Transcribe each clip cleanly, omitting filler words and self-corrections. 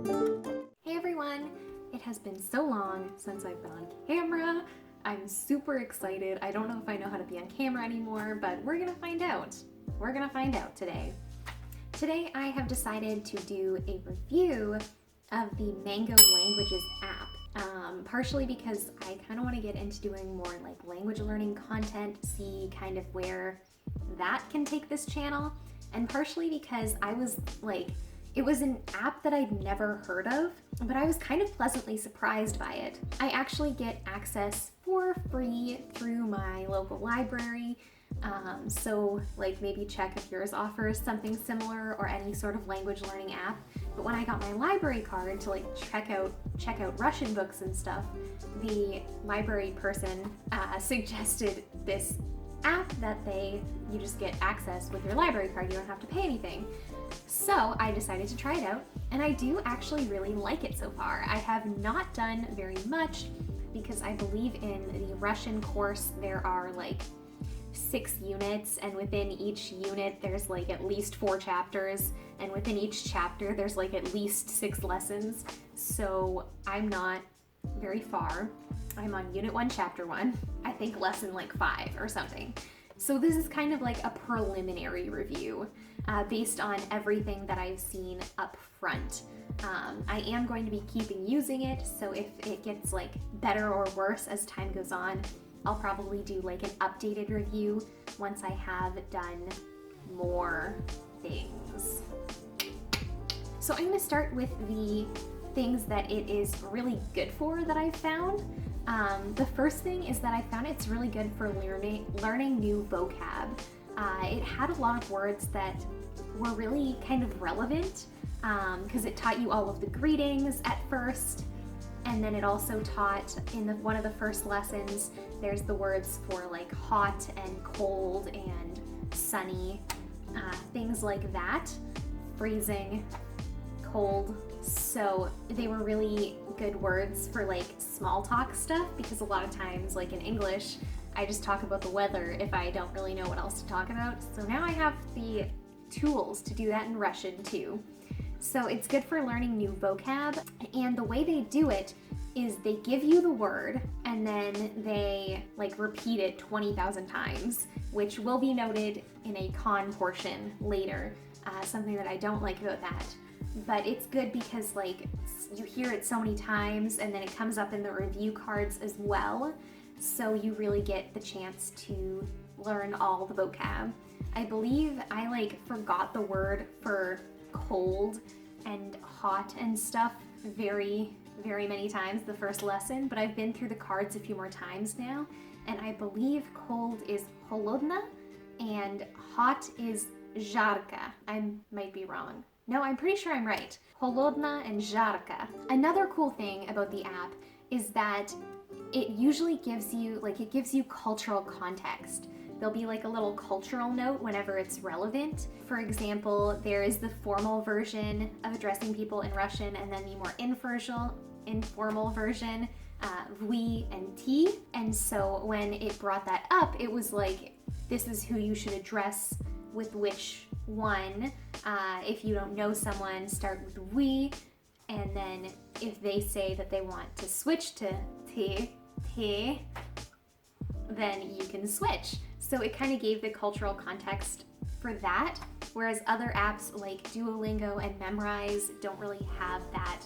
Hey everyone! It has been so long since I've been on camera. I'm super excited. I don't know if I know how to be on camera anymore, but we're gonna find out. We're gonna find out today. Today I have decided to do a review of the Mango Languages app. Partially because I kind of want to get into doing more like language learning content, see kind of where that can take this channel, and partially because I was like, it was an app that I'd never heard of, but I was kind of pleasantly surprised by it. I actually get access for free through my local library, so like maybe check if yours offers something similar or any sort of language learning app. But when I got my library card to like check out Russian books and stuff, the library person suggested this app that you just get access with your library card. You don't have to pay anything. So I decided to try it out, and I do actually really like it so far. I have not done very much because I believe in the Russian course there are like 6 units, and within each unit there's like at least 4 chapters, and within each chapter there's like at least 6 lessons. So I'm not very far. I'm on unit 1, chapter 1, I think lesson like 5 or something. So this is kind of like a preliminary review based on everything that I've seen up front. I am going to be keeping using it, so if it gets like better or worse as time goes on, I'll probably do like an updated review once I have done more things. So I'm going to start with the things that it is really good for that I've found. The first thing is that I found it's really good for learning new vocab. It had a lot of words that were really kind of relevant because it taught you all of the greetings at first, and then it also taught in one of the first lessons there's the words for like hot and cold and sunny, things like that, freezing, cold. So they were really good words for like small talk stuff, because a lot of times like in English I just talk about the weather if I don't really know what else to talk about. So now I have the tools to do that in Russian too. So it's good for learning new vocab, and the way they do it is they give you the word and then they like repeat it 20,000 times, which will be noted in a con portion later, something that I don't like about that. But it's good because like you hear it so many times, and then it comes up in the review cards as well, so you really get the chance to learn all the vocab. I believe I like forgot the word for cold and hot and stuff very many times the first lesson, but I've been through the cards a few more times now, and I believe cold is holodna and hot is zharka. I might be wrong. No, I'm pretty sure I'm right. Holodna and zharka. Another cool thing about the app is that it usually gives you cultural context. There'll be like a little cultural note whenever it's relevant. For example, there is the formal version of addressing people in Russian, and then the more informal version, вы and ty. And so when it brought that up, it was like, this is who you should address with which one. If you don't know someone, start with we, and then if they say that they want to switch to ty, then you can switch. So it kind of gave the cultural context for that, whereas other apps like Duolingo and Memrise don't really have that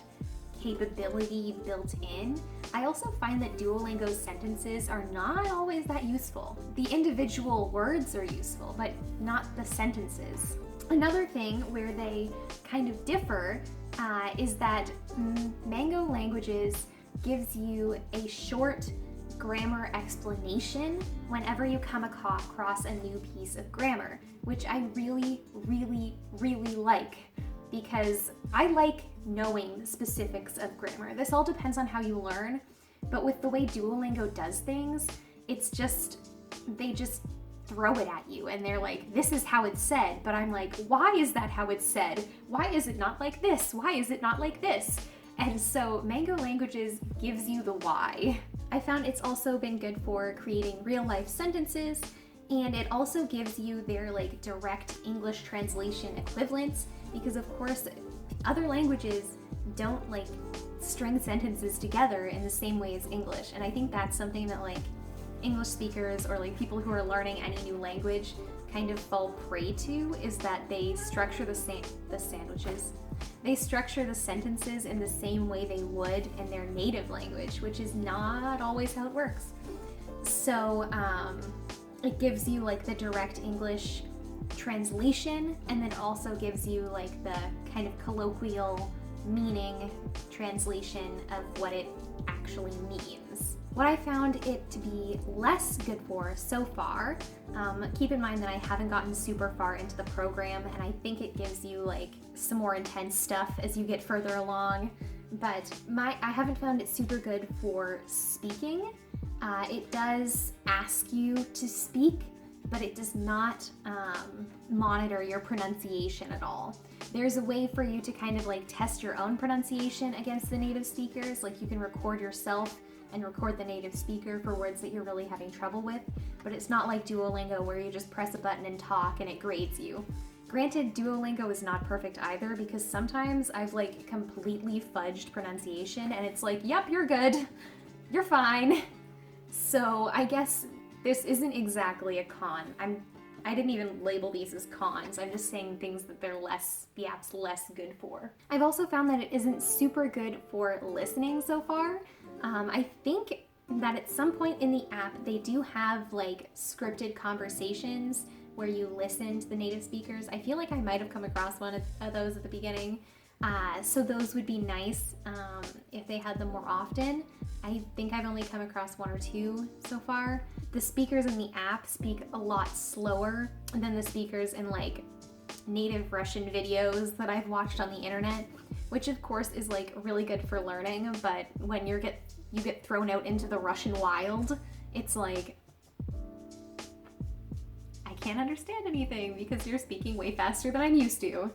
capability built in. I also find that Duolingo's sentences are not always that useful. The individual words are useful, but not the sentences. Another thing where they kind of differ is that Mango Languages gives you a short grammar explanation whenever you come across a new piece of grammar, which I really like, because I like knowing specifics of grammar. This all depends on how you learn, but with the way Duolingo does things, they just throw it at you and they're like, this is how it's said, but I'm like, why is that how it's said? Why is it not like this? Why is it not like this? And so Mango Languages gives you the why. I found it's also been good for creating real life sentences, and it also gives you their like direct English translation equivalents, because of course other languages don't like string sentences together in the same way as English. And I think that's something that like English speakers or like people who are learning any new language kind of fall prey to, is that they structure the sandwiches. They structure the sentences in the same way they would in their native language, which is not always how it works. So it gives you like the direct English translation, and then also gives you like the kind of colloquial meaning translation of what it actually means. What I found it to be less good for so far, keep in mind that I haven't gotten super far into the program, and I think it gives you like some more intense stuff as you get further along, but I haven't found it super good for speaking. It does ask you to speak, but it does not monitor your pronunciation at all. There's a way for you to kind of like test your own pronunciation against the native speakers. Like you can record yourself and record the native speaker for words that you're really having trouble with, but it's not like Duolingo where you just press a button and talk and it grades you. Granted, Duolingo is not perfect either, because sometimes I've like completely fudged pronunciation and it's like, yep, you're good, you're fine. So I guess this isn't exactly a con. I didn't even label these as cons. I'm just saying things that the app's less good for. I've also found that it isn't super good for listening so far. I think that at some point in the app, they do have like scripted conversations where you listen to the native speakers. I feel like I might have come across one of those at the beginning. So those would be nice if they had them more often. I think I've only come across one or two so far. The speakers in the app speak a lot slower than the speakers in like native Russian videos that I've watched on the internet, which of course is like really good for learning, but when you get thrown out into the Russian wild, it's like, I can't understand anything because you're speaking way faster than I'm used to.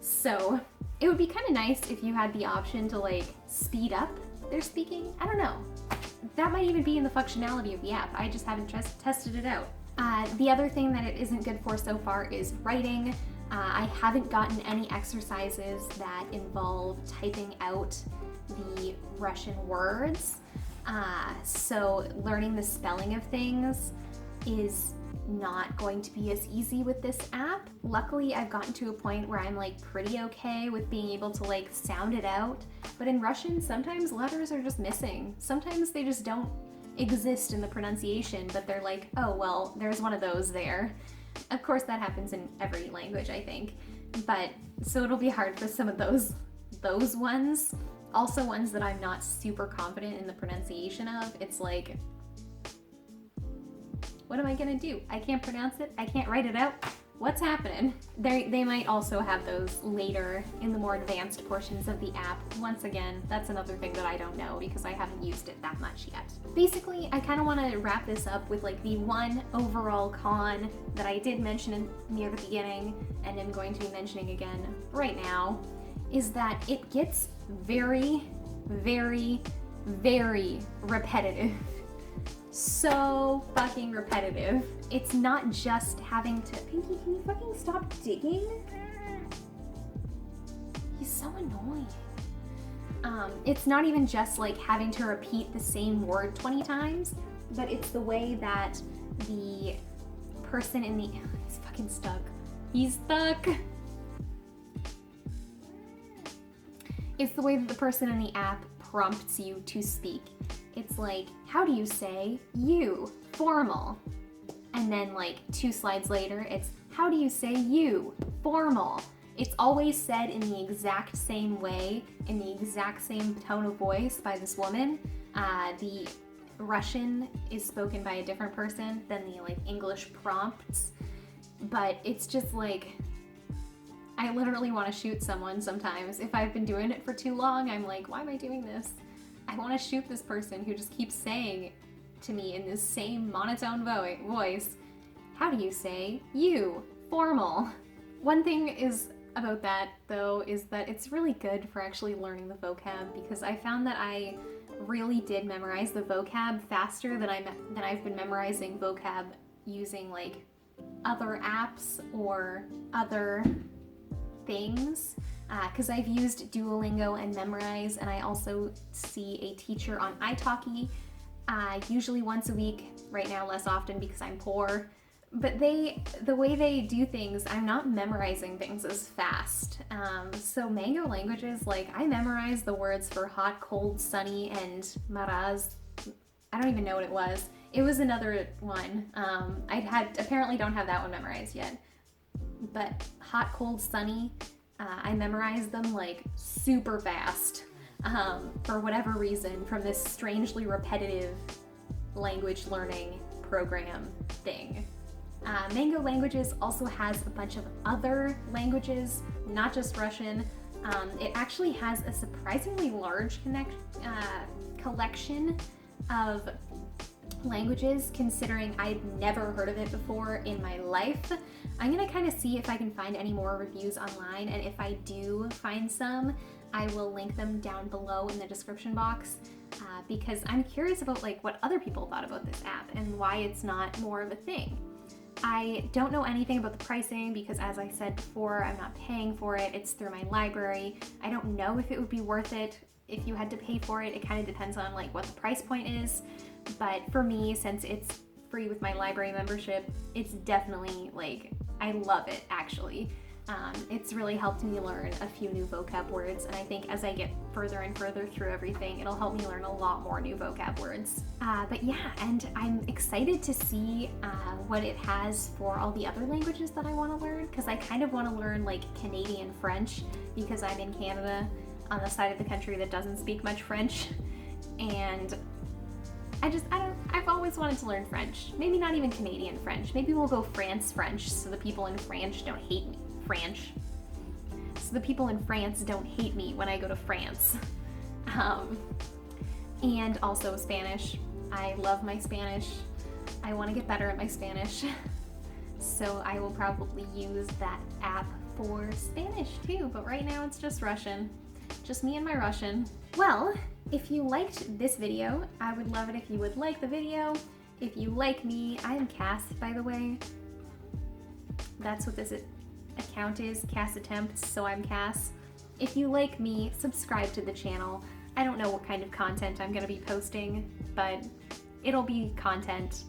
So it would be kind of nice if you had the option to like speed up their speaking. I don't know. That might even be in the functionality of the app. I just haven't tested it out. The other thing that it isn't good for so far is writing. I haven't gotten any exercises that involve typing out the Russian words. So learning the spelling of things is not going to be as easy with this app. Luckily, I've gotten to a point where I'm like pretty okay with being able to like sound it out. But in Russian, sometimes letters are just missing. Sometimes they just don't exist in the pronunciation, but they're like, oh, well, there's one of those there. Of course, that happens in every language, I think. But so it'll be hard for some of those ones. Also ones that I'm not super confident in the pronunciation of. It's like, what am I gonna do? I can't pronounce it. I can't write it out. What's happening? They might also have those later in the more advanced portions of the app. Once again, that's another thing that I don't know because I haven't used it that much yet. Basically, I kind of want to wrap this up with like the one overall con that I did mention near the beginning and am going to be mentioning again right now, is that it gets very, very, very repetitive. So fucking repetitive. It's not just having to... Pinky, can you fucking stop digging? He's so annoying. It's not even just like having to repeat the same word 20 times, but it's the way that the person in the... He's fucking stuck. He's stuck. It's the way that the person in the app prompts you to speak. It's like, how do you say you? Formal. And then like 2 slides later, it's how do you say you? Formal. It's always said in the exact same way, in the exact same tone of voice by this woman. The Russian is spoken by a different person than the like English prompts. But it's just like, I literally want to shoot someone sometimes. If I've been doing it for too long, I'm like, why am I doing this? I want to shoot this person who just keeps saying to me in this same monotone voice, how do you say you? Formal. One thing is about that, though, is that it's really good for actually learning the vocab, because I found that I really did memorize the vocab faster than I've been memorizing vocab using like other apps or other things. because I've used Duolingo and Memrise, and I also see a teacher on italki, usually once a week, right now less often because I'm poor. But the way they do things, I'm not memorizing things as fast. So Mango Languages, like, I memorized the words for hot, cold, sunny, and maraz. I don't even know what it was. It was another one. Apparently don't have that one memorized yet. But hot, cold, sunny, I memorized them like super fast for whatever reason from this strangely repetitive language learning program thing. Mango Languages also has a bunch of other languages, not just Russian. It actually has a surprisingly large collection of languages, considering I'd never heard of it before in my life. I'm gonna kind of see if I can find any more reviews online, and if I do find some, I will link them down below in the description box, because I'm curious about like what other people thought about this app and why it's not more of a thing. I don't know anything about the pricing because, as I said before, I'm not paying for it. It's through my library. I don't know if it would be worth it if you had to pay for it. It kind of depends on like what the price point is. But for me, since it's free with my library membership, it's definitely like, I love it actually. It's really helped me learn a few new vocab words, and I think as I get further and further through everything, it'll help me learn a lot more new vocab words. But yeah, and I'm excited to see what it has for all the other languages that I want to learn, because I kind of want to learn like Canadian French, because I'm in Canada on the side of the country that doesn't speak much French, and I've always wanted to learn French. Maybe not even Canadian French. Maybe we'll go France French so the people in France don't hate me. So the people in France don't hate me when I go to France. And also Spanish. I love my Spanish. I want to get better at my Spanish. So I will probably use that app for Spanish too, but right now it's just Russian. Just me and my Russian. Well, if you liked this video, I would love it if you would like the video. If you like me, I'm Cass, by the way. That's what this account is, Cass Attempts, so I'm Cass. If you like me, subscribe to the channel. I don't know what kind of content I'm gonna be posting, but it'll be content.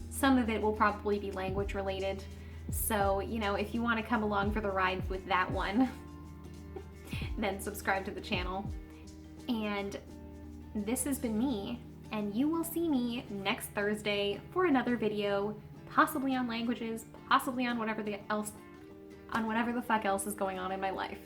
Some of it will probably be language related. So, you know, if you want to come along for the ride with that one, then subscribe to the channel. And this has been me, and you will see me next Thursday for another video, possibly on languages, possibly on whatever the fuck else is going on in my life.